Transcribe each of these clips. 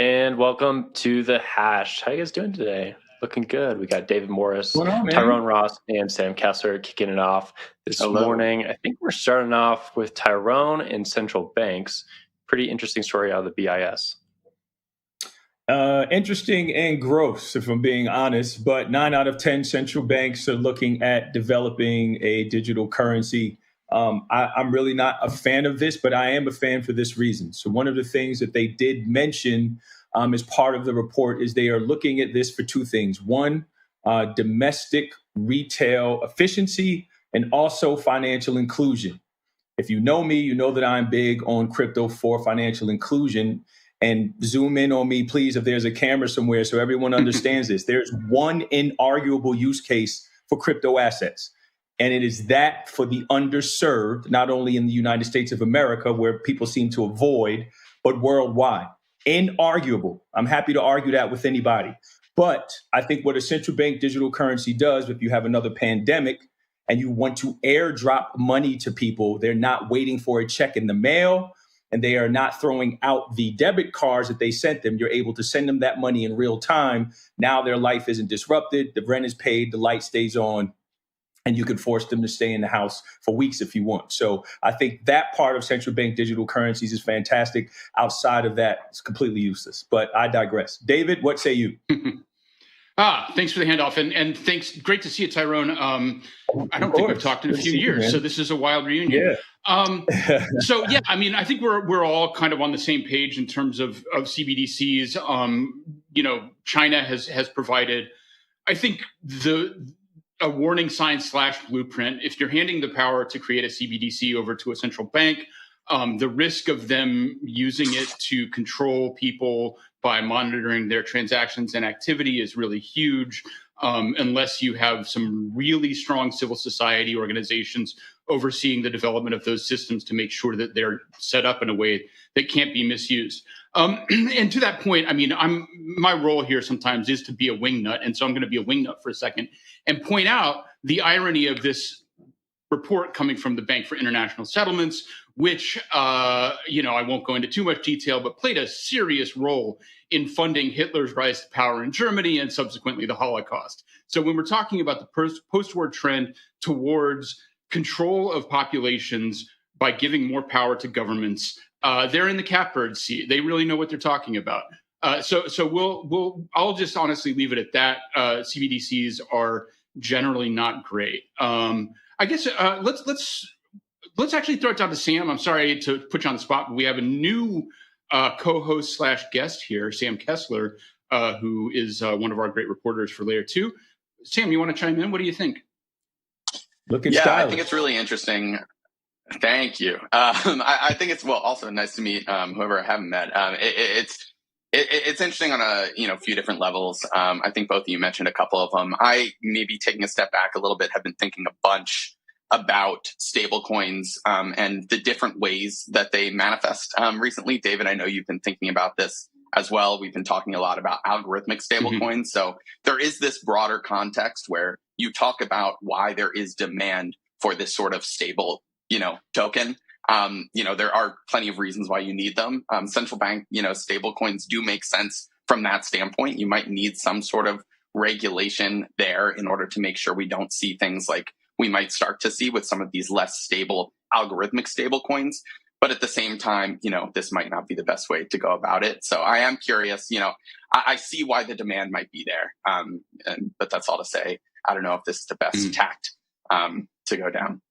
And welcome to the Hash. How you guys doing today? Looking good. We got David Morris, What's going on, man? Tyrone Ross, and Sam Kessler kicking it off this Hello. morning. I think we're starting off with Tyrone and central banks. Pretty interesting story out of the BIS. Interesting and gross, if I'm being honest, but 9 out of 10 central banks are looking at developing a digital currency. I'm really not a fan of this, but I am a fan for this reason. So one of the things that they did mention as part of the report is they are looking at this for two things. One, domestic retail efficiency, and also financial inclusion. If you know me, you know that I'm big on crypto for financial inclusion. And zoom in on me, please, if there's a camera somewhere so everyone understands this. There's one inarguable use case for crypto assets, and it is that for the underserved, not only in the United States of America, where people seem to avoid, but worldwide. Inarguable. I'm happy to argue that with anybody. But I think what a central bank digital currency does, if you have another pandemic and you want to airdrop money to people, they're not waiting for a check in the mail, and they are not throwing out the debit cards that they sent them. You're able to send them that money in real time. Now their life isn't disrupted. The rent is paid. The light stays on. And you can force them to stay in the house for weeks if you want. So I think that part of central bank digital currencies is fantastic. Outside of that, it's completely useless. But I digress. David, what say you? Thanks for the handoff, and thanks. Great to see you, Tyrone. I don't think we've talked in a few years, so this is a wild reunion. Yeah. So yeah, I mean, I think we're all kind of on the same page in terms of CBDCs. China has provided, I think, a warning sign / blueprint. If you're handing the power to create a CBDC over to a central bank, the risk of them using it to control people by monitoring their transactions and activity is really huge, unless you have some really strong civil society organizations overseeing the development of those systems to make sure that they're set up in a way that can't be misused. And to that point, I mean, my role here sometimes is to be a wingnut, and so I'm going to be a wingnut for a second and point out the irony of this report coming from the Bank for International Settlements, which, I won't go into too much detail, but played a serious role in funding Hitler's rise to power in Germany and subsequently the Holocaust. So when we're talking about the post-war trend towards control of populations by giving more power to governments, they're in the catbird seat. They really know what they're talking about. So I'll just honestly leave it at that. CBDCs are generally not great. I guess let's actually throw it down to Sam. I'm sorry to put you on the spot, but we have a new co-host / guest here, Sam Kessler, who is one of our great reporters for Layer 2. Sam, you want to chime in? What do you think? I think it's really interesting. Thank you. I think it's also nice to meet whoever I haven't met. It's interesting on a few different levels. I think both of you mentioned a couple of them. I, maybe taking a step back a little bit, have been thinking a bunch about stablecoins and the different ways that they manifest recently. David, I know you've been thinking about this as well. We've been talking a lot about algorithmic stablecoins. Mm-hmm. So there is this broader context where you talk about why there is demand for this sort of stable, token. There are plenty of reasons why you need them. Central bank, stablecoins do make sense from that standpoint. You might need some sort of regulation there in order to make sure we don't see things like we might start to see with some of these less stable algorithmic stablecoins. But at the same time, this might not be the best way to go about it. So I am curious, I see why the demand might be there. But that's all to say. I don't know if this is the best tact to go down.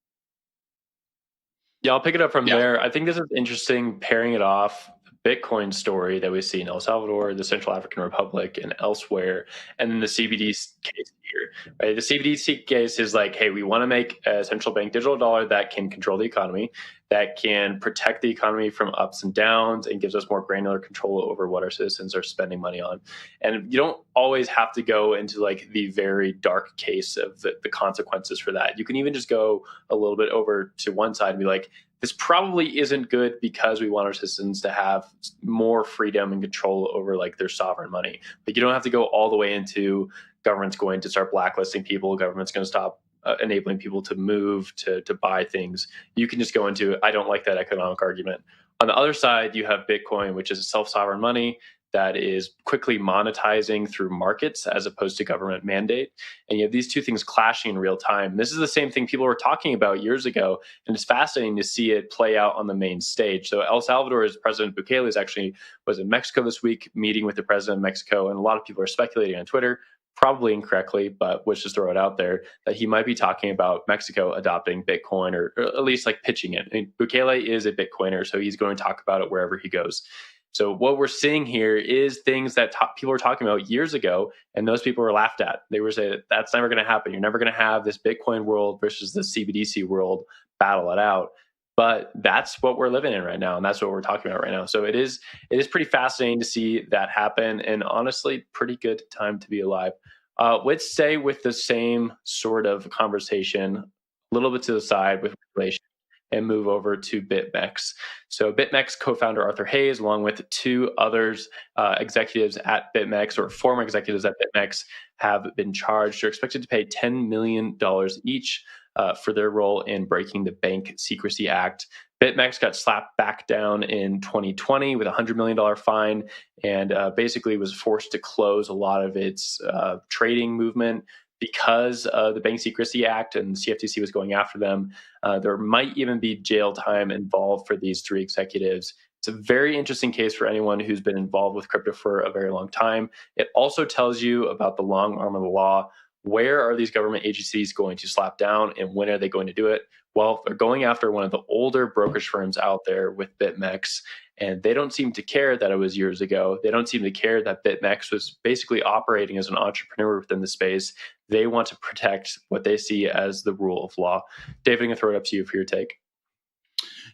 Yeah, I'll pick it up from there. I think this is interesting, pairing it off the Bitcoin story that we see in El Salvador, the Central African Republic, and elsewhere, and then the CBDC case here. Right? The CBDC case is like, hey, we want to make a central bank digital dollar that can control the economy, that can protect the economy from ups and downs, and gives us more granular control over what our citizens are spending money on. And you don't always have to go into like the very dark case of the consequences for that. You can even just go a little bit over to one side and be like, this probably isn't good because we want our citizens to have more freedom and control over like their sovereign money. But you don't have to go all the way into government's going to start blacklisting people. Government's going to stop enabling people to move, to buy things. You can just go into, I don't like that economic argument. On the other side, you have Bitcoin, which is a self-sovereign money that is quickly monetizing through markets as opposed to government mandate. And you have these two things clashing in real time. This is the same thing people were talking about years ago, and it's fascinating to see it play out on the main stage. So El Salvador's President Bukele was in Mexico this week, meeting with the president of Mexico, and a lot of people are speculating on Twitter, probably incorrectly, but let's just throw it out there, that he might be talking about Mexico adopting Bitcoin, or at least like pitching it. I mean, Bukele is a Bitcoiner, so he's going to talk about it wherever he goes. So what we're seeing here is things that people were talking about years ago, and those people were laughed at. They were saying, that's never going to happen. You're never going to have this Bitcoin world versus the CBDC world battle it out. But that's what we're living in right now, and that's what we're talking about right now. So it is pretty fascinating to see that happen, and honestly, pretty good time to be alive. Let's stay with the same sort of conversation, a little bit to the side with regulation, and move over to BitMEX. So BitMEX co-founder Arthur Hayes, along with two others, executives at BitMEX, or former executives at BitMEX, have been charged. They're expected to pay $10 million each for their role in breaking the Bank Secrecy Act. BitMEX got slapped back down in 2020 with a $100 million fine, and basically was forced to close a lot of its trading movement because of the Bank Secrecy Act, and the CFTC was going after them. There might even be jail time involved for these three executives. It's a very interesting case for anyone who's been involved with crypto for a very long time. It also tells you about the long arm of the law. Where are these government agencies going to slap down, and when are they going to do it? Well, they're going after one of the older brokerage firms out there with BitMEX, and they don't seem to care that it was years ago. They don't seem to care that BitMEX was basically operating as an entrepreneur within the space. They want to protect what they see as the rule of law. David, I'm going to throw it up to you for your take.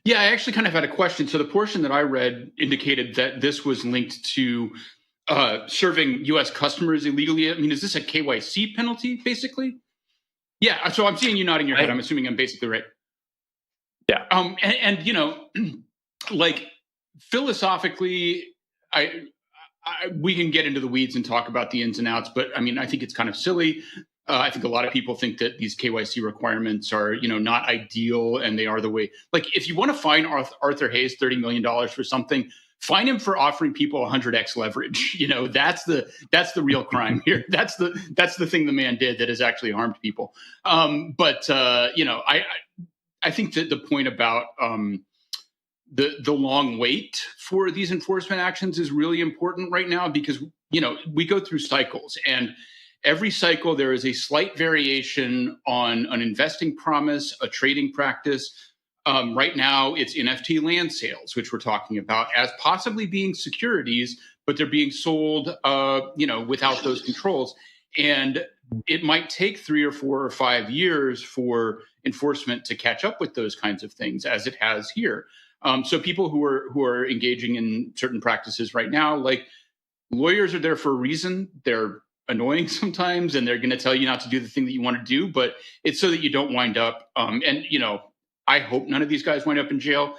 Yeah, I actually kind of had a question. So the portion that I read indicated that this was linked to serving U.S. customers illegally. I mean, is this a KYC penalty, basically? Yeah, so I'm seeing you nodding your head. I'm assuming I'm basically right. Yeah. And you know, like philosophically, we can get into the weeds and talk about the ins and outs, but I mean, I think it's kind of silly. I think a lot of people think that these KYC requirements are, you know, not ideal, and they are the way. Like, if you want to fine Arthur Hayes $30 million for something, fine him for offering people 100x leverage. You know, that's the real crime here. That's the thing the man did that has actually harmed people. But you know, I think that the point about the long wait for these enforcement actions is really important right now, because, you know, we go through cycles, and every cycle there is a slight variation on an investing promise, a trading practice. Right now, it's NFT land sales, which we're talking about as possibly being securities, but they're being sold, you know, without those controls. And it might take 3 or 4 or 5 years for enforcement to catch up with those kinds of things, as it has here. So people who are engaging in certain practices right now, like, lawyers are there for a reason. They're annoying sometimes, and they're going to tell you not to do the thing that you want to do, but it's so that you don't wind up. And you know, I hope none of these guys wind up in jail,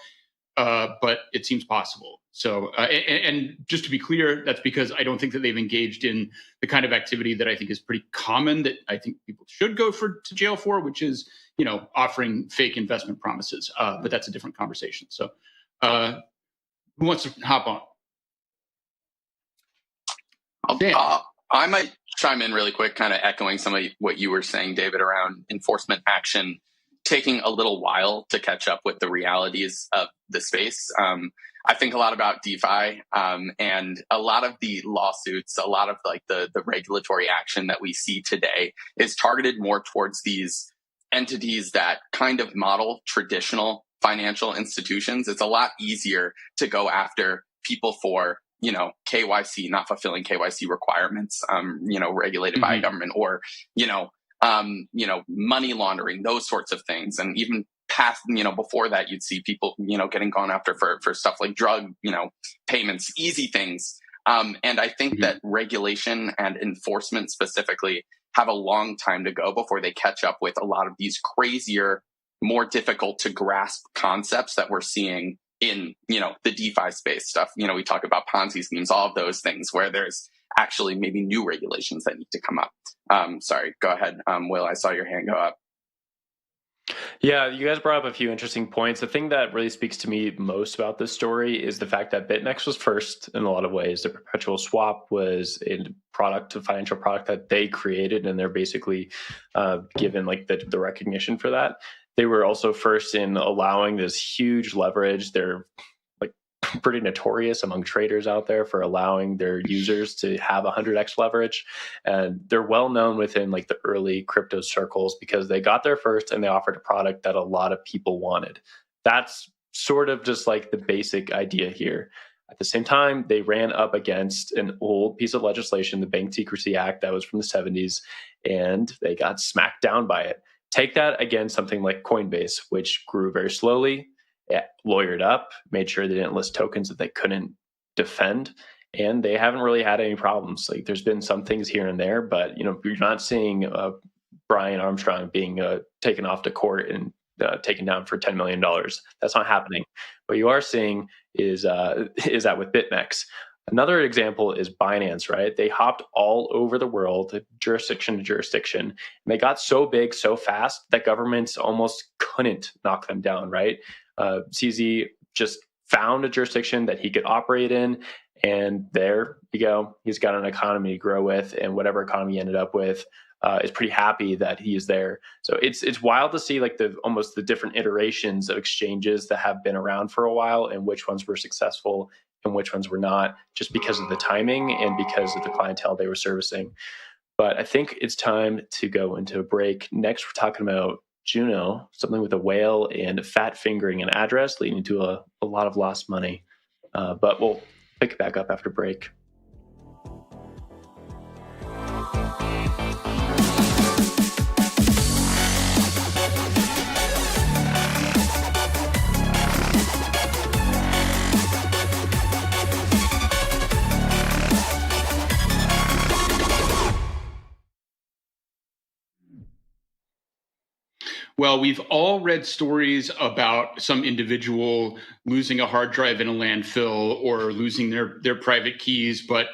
but it seems possible. So, and just to be clear, that's because I don't think that they've engaged in the kind of activity that I think is pretty common, that I think people should go to jail for, which is, you know, offering fake investment promises. But that's a different conversation. So, who wants to hop on? I might chime in really quick, kind of echoing some of what you were saying, David, around enforcement action taking a little while to catch up with the realities of the space. I think a lot about DeFi, and a lot of the lawsuits, a lot of like the regulatory action that we see today is targeted more towards these entities that kind of model traditional financial institutions. It's a lot easier to go after people for, you know, KYC, not fulfilling KYC requirements, you know, regulated by a government, or, you know, money laundering, those sorts of things. And even past, you know, before that, you'd see people, you know, getting gone after for stuff like drug, you know, payments, easy things. And I think that regulation and enforcement specifically have a long time to go before they catch up with a lot of these crazier, more difficult to grasp concepts that we're seeing in, you know, the DeFi space stuff. You know, we talk about Ponzi schemes, all of those things where there's actually maybe new regulations that need to come up. Sorry, go ahead. Will, I saw your hand go up. Yeah, you guys brought up a few interesting points. The thing that really speaks to me most about this story is the fact that BitMEX was first in a lot of ways. The perpetual swap was a product, a financial product that they created, and they're basically given like the recognition for that. They were also first in allowing this huge leverage. They're like pretty notorious among traders out there for allowing their users to have 100x leverage, and they're well known within like the early crypto circles because they got there first and they offered a product that a lot of people wanted. That's sort of just like the basic idea here. At the same time, they ran up against an old piece of legislation, the Bank Secrecy Act, that was from the 70s, and they got smacked down by it. Take that against something like Coinbase, which grew very slowly, lawyered up, made sure they didn't list tokens that they couldn't defend, and they haven't really had any problems. Like there's been some things here and there, but you're not seeing Brian Armstrong being taken off to court and taken down for $10 million. That's not happening. What you are seeing is that with BitMEX. Another example is Binance, right? They hopped all over the world, jurisdiction to jurisdiction, and they got so big so fast that governments almost couldn't knock them down, right? CZ just found a jurisdiction that he could operate in, and there you go. He's got an economy to grow with, and whatever economy he ended up with is pretty happy that he is there. So it's wild to see like almost the different iterations of exchanges that have been around for a while, and which ones were successful and which ones were not, just because of the timing and because of the clientele they were servicing. But I think it's time to go into a break. Next, we're talking about Juno, something with a whale and fat fingering an address, leading to a lot of lost money. But we'll pick it back up after break. Well, we've all read stories about some individual losing a hard drive in a landfill or losing their private keys, but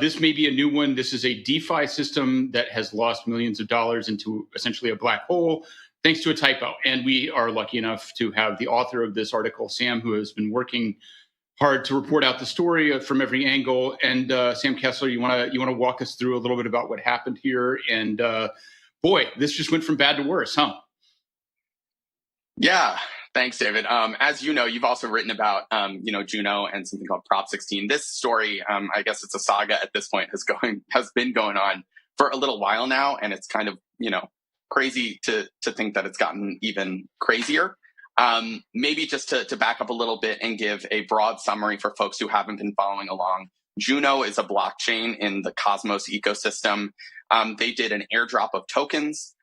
this may be a new one. This is a DeFi system that has lost millions of dollars into essentially a black hole thanks to a typo. And we are lucky enough to have the author of this article, Sam, who has been working hard to report out the story from every angle. And Sam Kessler, you want to walk us through a little bit about what happened here? And boy, this just went from bad to worse, huh? Yeah, thanks, David. As you know, you've also written about, Juno and something called Prop 16. This story, I guess it's a saga at this point, has been going on for a little while now, and it's kind of, crazy to think that it's gotten even crazier. Maybe just to back up a little bit and give a broad summary for folks who haven't been following along. Juno is a blockchain in the Cosmos ecosystem. They did an airdrop of tokens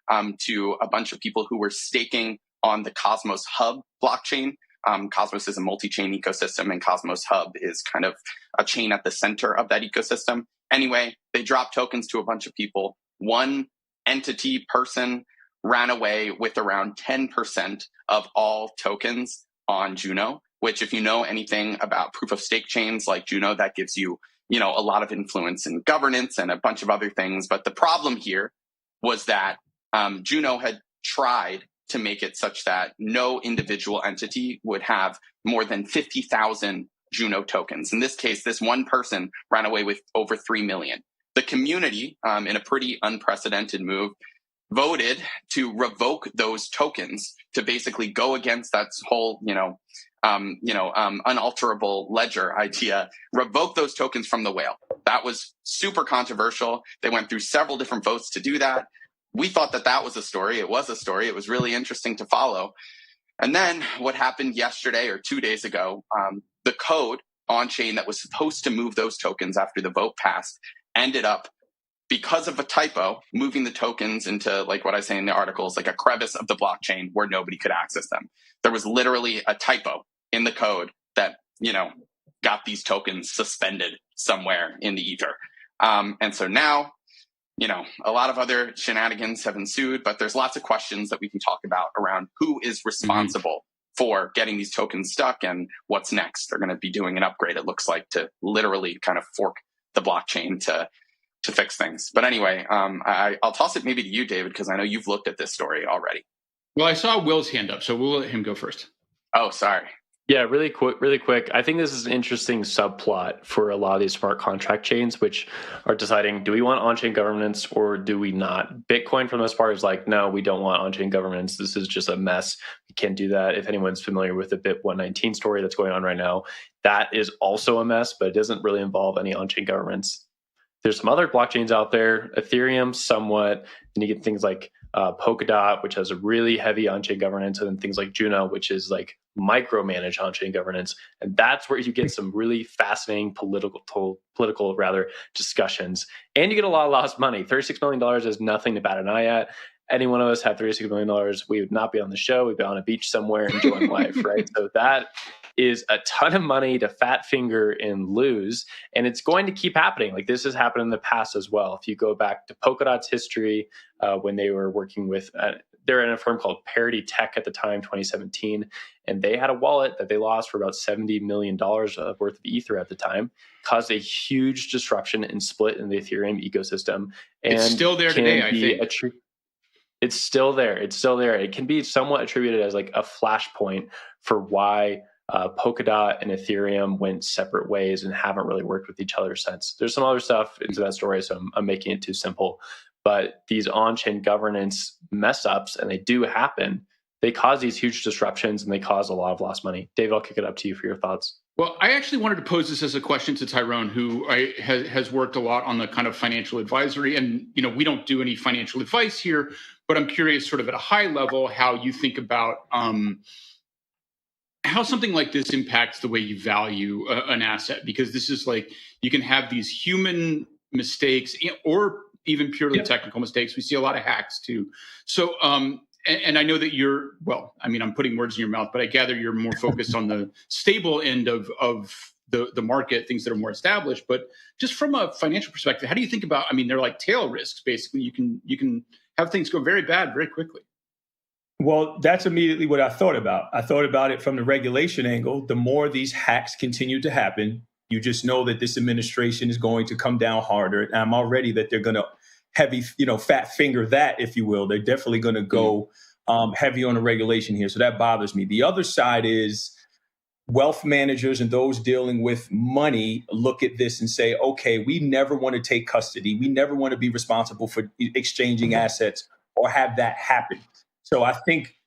to a bunch of people who were staking on the Cosmos Hub blockchain. Cosmos is a multi-chain ecosystem, and Cosmos Hub is kind of a chain at the center of that ecosystem. Anyway, they dropped tokens to a bunch of people. One person ran away with around 10% of all tokens on Juno, which, if you know anything about proof of stake chains like Juno, that gives you, a lot of influence in governance and a bunch of other things. But the problem here was that Juno had tried to make it such that no individual entity would have more than 50,000 Juno tokens. In this case, this one person ran away with over 3 million. The community, in a pretty unprecedented move, voted to revoke those tokens, to basically go against that whole, unalterable ledger idea, revoke those tokens from the whale. That was super controversial. They went through several different votes to do that. We thought that was a story. It was a story. It was really interesting to follow. And then what happened yesterday or 2 days ago, the code on chain that was supposed to move those tokens after the vote passed ended up, because of a typo, moving the tokens into, like what I say in the articles, like a crevice of the blockchain where nobody could access them. There was literally a typo in the code that, got these tokens suspended somewhere in the ether. And so now, a lot of other shenanigans have ensued, but there's lots of questions that we can talk about around who is responsible for getting these tokens stuck and what's next. They're going to be doing an upgrade, it looks like, to literally kind of fork the blockchain to fix things. But anyway, I'll toss it maybe to you, David, because I know you've looked at this story already. Well, I saw Will's hand up, so we'll let him go first. Oh, sorry. Yeah, really quick. I think this is an interesting subplot for a lot of these smart contract chains, which are deciding, do we want on-chain governance or do we not? Bitcoin, for the most part, is like, no, we don't want on-chain governance. This is just a mess. We can't do that. If anyone's familiar with the Bit 119 story that's going on right now, that is also a mess, but it doesn't really involve any on-chain governance. There's some other blockchains out there, Ethereum somewhat, and you get things like Polkadot, which has a really heavy on-chain governance, and then things like Juno, which is like micromanage on-chain governance. And that's where you get some really fascinating political discussions. And you get a lot of lost money. $36 million is nothing to bat an eye at. Any one of us had $36 million, we would not be on the show. We'd be on a beach somewhere enjoying life, right? So that is a ton of money to fat finger and lose. And it's going to keep happening. Like this has happened in the past as well. If you go back to Polkadot's history, when they were working with, they're in a firm called Parity Tech at the time, 2017. And they had a wallet that they lost for about $70 million worth of Ether at the time, caused a huge disruption and split in the Ethereum ecosystem. And it's still there today, I think. It's still there. It's still there. It can be somewhat attributed as like a flashpoint for why Polkadot and Ethereum went separate ways and haven't really worked with each other since. There's some other stuff into that story, so I'm making it too simple. But these on-chain governance mess ups, and they do happen, they cause these huge disruptions and they cause a lot of lost money. Dave, I'll kick it up to you for your thoughts. Well, I actually wanted to pose this as a question to Tyrone, who has worked a lot on the kind of financial advisory. And, we don't do any financial advice here, but I'm curious sort of at a high level how you think about how something like this impacts the way you value an asset, because this is like, you can have these human mistakes or even purely technical mistakes. We see a lot of hacks too. So, and I know that I'm putting words in your mouth, but I gather you're more focused on the stable end of the market, things that are more established. But just from a financial perspective, how do you think about, they're like tail risks, basically. You can have things go very bad very quickly. Well, that's immediately what I thought about. I thought about it from the regulation angle. The more these hacks continue to happen, you just know that this administration is going to come down harder. And I'm already that they're going to fat finger that, if you will. They're definitely going to go heavy on the regulation here. So that bothers me. The other side is wealth managers and those dealing with money look at this and say, okay, we never want to take custody. We never want to be responsible for exchanging assets or have that happen. So I think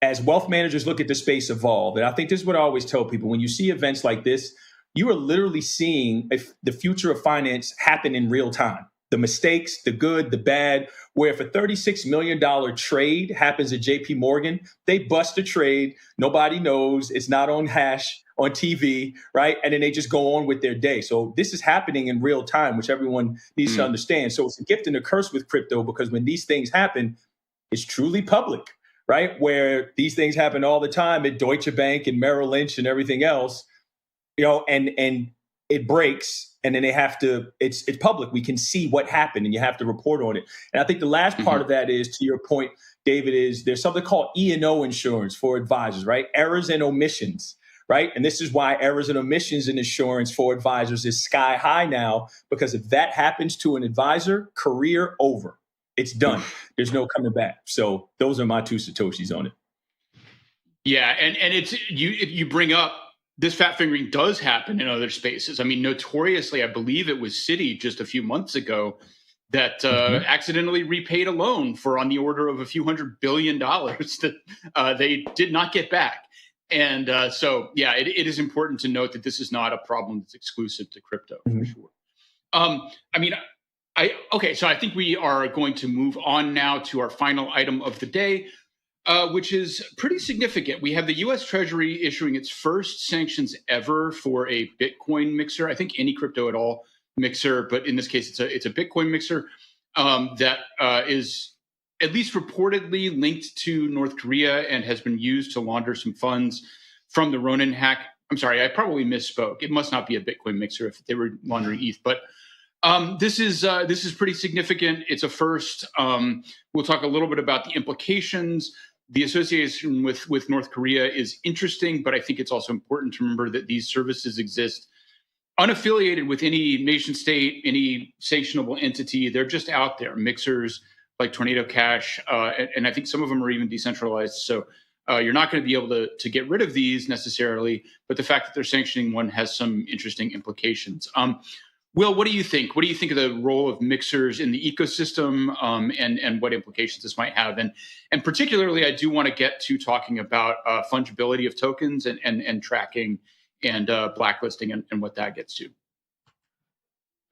as wealth managers look at the space evolve, and I think this is what I always tell people, when you see events like this, you are literally seeing the future of finance happen in real time. The mistakes, the good, the bad, where if a $36 million trade happens at JP Morgan, they bust a trade. Nobody knows. It's not on hash on TV, right? And then they just go on with their day. So this is happening in real time, which everyone needs to understand. So it's a gift and a curse with crypto, because when these things happen, it's truly public, right? Where these things happen all the time at Deutsche Bank and Merrill Lynch and everything else, and it breaks, and then they have to, it's public. We can see what happened and you have to report on it. And I think the last part of that is, to your point, David, is there's something called E&O insurance for advisors, right? Errors and omissions, right? And this is why errors and omissions in insurance for advisors is sky high now, because if that happens to an advisor, career over. It's done. There's no coming back. So those are my two Satoshis on it. Yeah, and it's you bring up this fat fingering does happen in other spaces. Notoriously, I believe it was Citi just a few months ago that accidentally repaid a loan for on the order of a few $100 billion that they did not get back. And it is important to note that this is not a problem that's exclusive to crypto for sure. So I think we are going to move on now to our final item of the day, which is pretty significant. We have the U.S. Treasury issuing its first sanctions ever for a Bitcoin mixer. I think any crypto at all mixer, but in this case, it's a Bitcoin mixer that is at least reportedly linked to North Korea and has been used to launder some funds from the Ronin hack. I'm sorry, I probably misspoke. It must not be a Bitcoin mixer if they were laundering ETH, but this is pretty significant. It's a first. We'll talk a little bit about the implications. The association with North Korea is interesting, but I think it's also important to remember that these services exist unaffiliated with any nation state, any sanctionable entity. They're just out there, mixers like Tornado Cash, and I think some of them are even decentralized. So you're not going to be able to get rid of these necessarily, but the fact that they're sanctioning one has some interesting implications. Will, what do you think? What do you think of the role of mixers in the ecosystem, and what implications this might have? And particularly, I do want to get to talking about fungibility of tokens and tracking and blacklisting and what that gets to.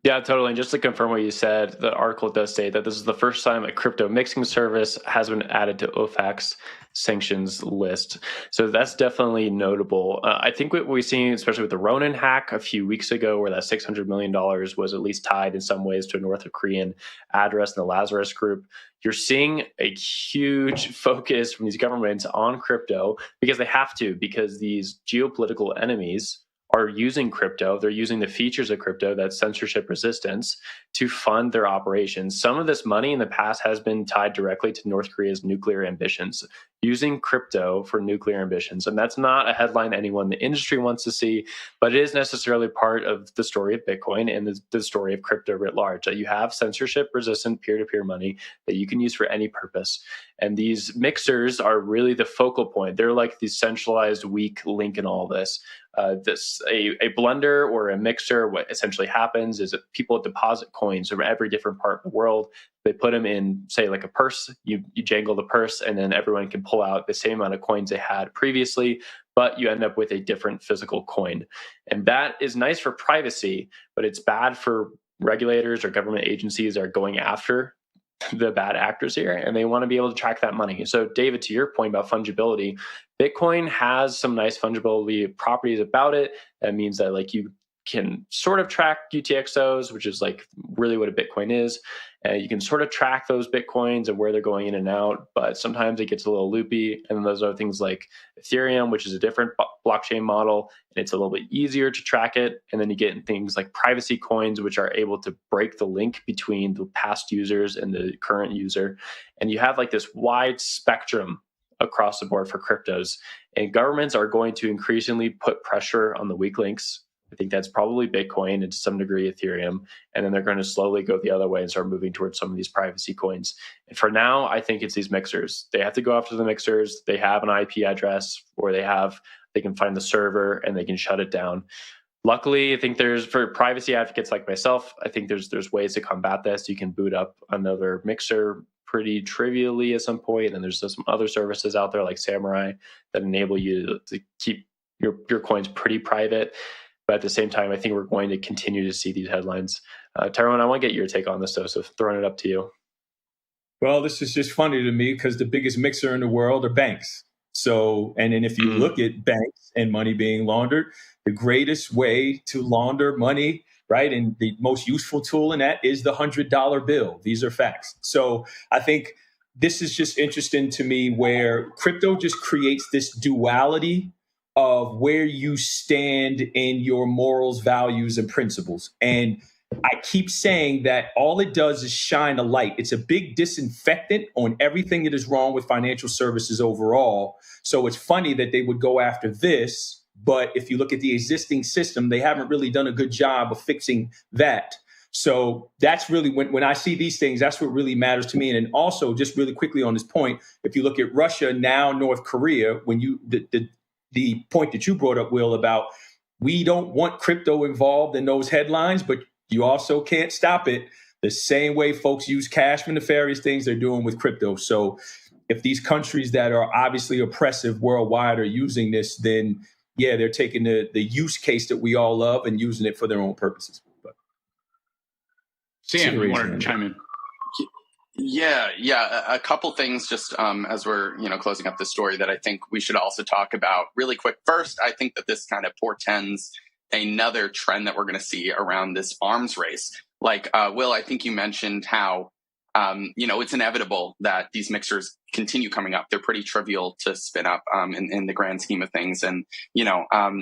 Yeah, totally. And just to confirm what you said, the article does say that this is the first time a crypto mixing service has been added to OFAC's sanctions list. So that's definitely notable. I think what we've seen, especially with the Ronin hack a few weeks ago, where that $600 million was at least tied in some ways to a North Korean address in the Lazarus group, you're seeing a huge focus from these governments on crypto because they have to, because these geopolitical enemies are using crypto. They're using the features of crypto, that censorship resistance, to fund their operations. Some of this money in the past has been tied directly to North Korea's nuclear ambitions, using crypto for nuclear ambitions. And that's not a headline anyone in the industry wants to see, but it is necessarily part of the story of Bitcoin and the story of crypto writ large, that you have censorship resistant peer-to-peer money that you can use for any purpose. And these mixers are really the focal point. They're like the centralized weak link in all this. A blender or a mixer, what essentially happens is that people deposit coins from every different part of the world. They put them in, say, like a purse. You jangle the purse, and then everyone can pull out the same amount of coins they had previously, but you end up with a different physical coin. And that is nice for privacy, but it's bad for regulators or government agencies that are going after the bad actors here, and they want to be able to track that money. So David, to your point about fungibility, Bitcoin has some nice fungibility properties about it. That means that like you can sort of track UTXOs, which is like really what a Bitcoin is. You can sort of track those Bitcoins and where they're going in and out, but sometimes it gets a little loopy. And then those are things like Ethereum, which is a different blockchain model, and it's a little bit easier to track it. And then you get things like privacy coins, which are able to break the link between the past users and the current user. And you have like this wide spectrum across the board for cryptos. And governments are going to increasingly put pressure on the weak links. I think that's probably Bitcoin and to some degree Ethereum. And then they're going to slowly go the other way and start moving towards some of these privacy coins. And for now, I think it's these mixers. They have to go after the mixers. They have an IP address, or they can find the server and they can shut it down. Luckily, I think for privacy advocates like myself, I think there's ways to combat this. You can boot up another mixer pretty trivially at some point. And there's some other services out there like Samurai that enable you to keep your coins pretty private. But at the same time, I think we're going to continue to see these headlines. Tyrone, I want to get your take on this, though, so throwing it up to you. Well, this is just funny to me because the biggest mixer in the world are banks. So, and then if you look at banks and money being laundered, the greatest way to launder money, right, and the most useful tool in that is the $100 bill. These are facts. So I think this is just interesting to me where crypto just creates this duality of where you stand in your morals, values, and principles. And I keep saying that all it does is shine a light. It's a big disinfectant on everything that is wrong with financial services overall. So it's funny that they would go after this, but if you look at the existing system, they haven't really done a good job of fixing that. So that's really when I see these things, that's what really matters to me. And then also, just really quickly on this point, if you look at Russia, now North Korea, when you the point that you brought up, Will, about we don't want crypto involved in those headlines, but you also can't stop it the same way folks use cash for nefarious things they're doing with crypto. So if these countries that are obviously oppressive worldwide are using this, then yeah, they're taking the use case that we all love and using it for their own purposes. But Sam, you wanted to chime in? Yeah. A couple things just as we're closing up the story that I think we should also talk about really quick. First, I think that this kind of portends another trend that we're going to see around this arms race. Like Will, I think you mentioned how it's inevitable that these mixers continue coming up. They're pretty trivial to spin up in the grand scheme of things. And,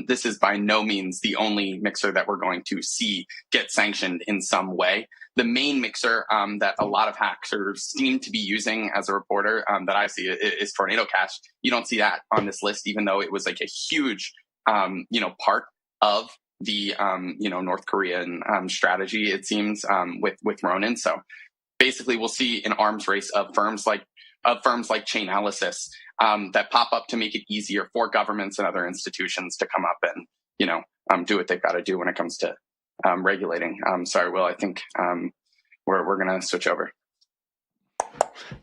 this is by no means the only mixer that we're going to see get sanctioned in some way. The main mixer that a lot of hackers seem to be using as a reporter that I see is Tornado Cash. You don't see that on this list, even though it was like a huge, part of the, North Korean strategy, it seems, with Ronin. So basically we'll see an arms race of firms like Chainalysis that pop up to make it easier for governments and other institutions to come up and do what they've got to do when it comes to regulating. Sorry, Will, I think we're going to switch over.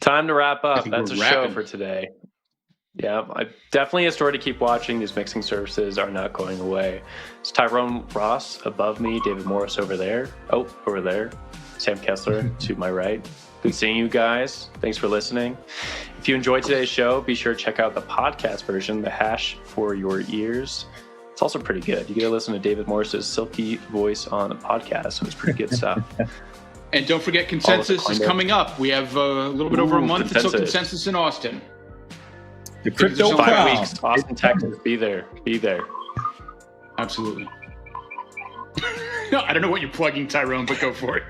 Time to wrap up. That's a show for today. Yeah, definitely a story to keep watching. These mixing services are not going away. It's Tyrone Ross above me, David Morris over there. Oh, over there. Sam Kessler to my right. Good seeing you guys. Thanks for listening. If you enjoyed today's show, be sure to check out the podcast version, The Hash for Your Ears. It's also pretty good. You get to listen to David Morris's silky voice on the podcast, so it's pretty good stuff. And don't forget, Consensus is coming up. We have a little bit over a month until Consensus in Austin. The crypto 5 weeks. Austin, Texas. Be there. Be there. Absolutely. No, I don't know what you're plugging, Tyrone, but go for it.